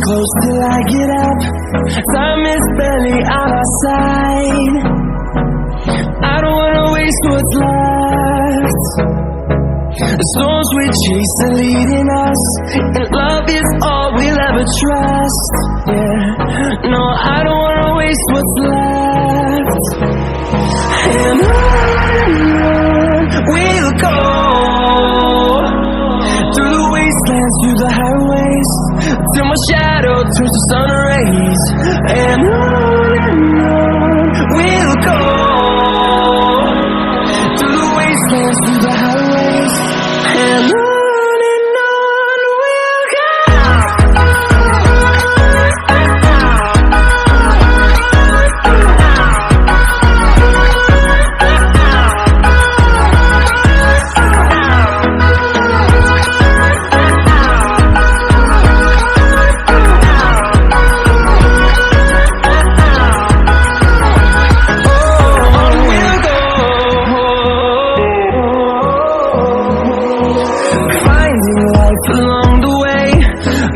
close till I get up. Time is barely on our side. I don't wanna waste what's left. The storms we chase are leading us, and love is all we'll ever trust. Yeah, no, I don't wanna waste what's left. And on we'll go, through the wastelands, through the highways, till my shadow turns to sun rays. And on we'll go, through the wastelands, through the highways, and on we'll go. Along the way,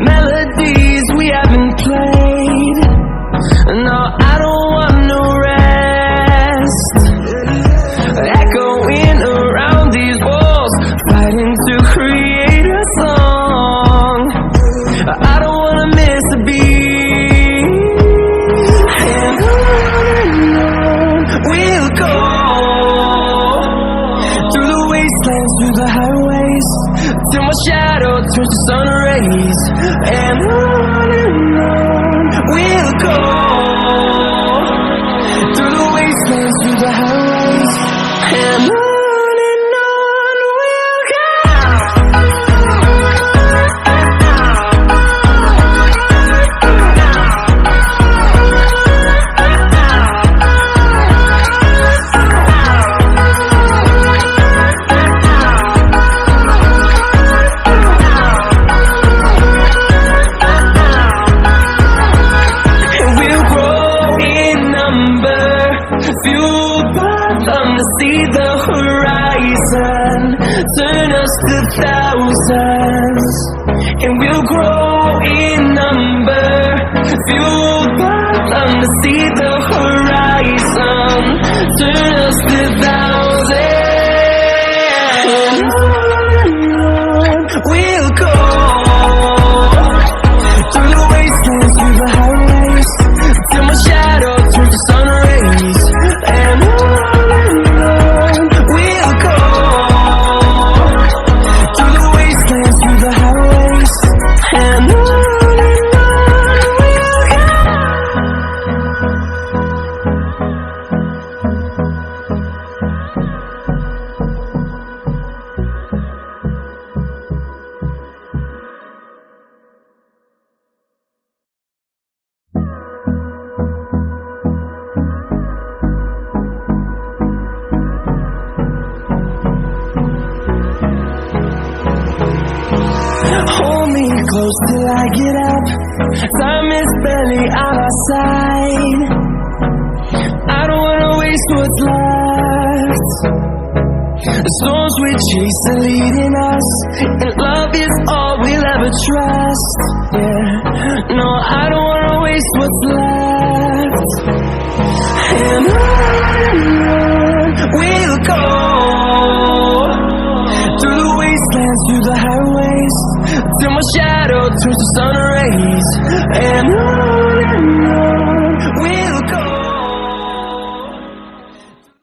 melodies we haven't played. No, I don't want no rest. Echoing around these walls, fighting to create a song. I don't wanna miss a beat. And on we'll go, through the wastelands, through the highways, till my shadow turns to sun rays. And on we'll go, through the wastelands, through the highways, and on we'll go. Fueled by them to see the horizon, turn us to thousands, and we'll grow in number. Fueled by them to see the horizon, turn us to thousands, and on we'll go, through the wastelands, through the highways, till my shadow turns to sun rays. And on we'll go, through the wastelands, through the highways, and on we'll go. Hold me close till I get up. Time is barely on our side. I don't wanna waste what's left. The storms we chase are leading us, and love is all we'll ever trust. Yeah, no, I don't wanna waste what's left. And on we'll go, through the wastelands, through the highways, till my shadow turns to sun rays. And on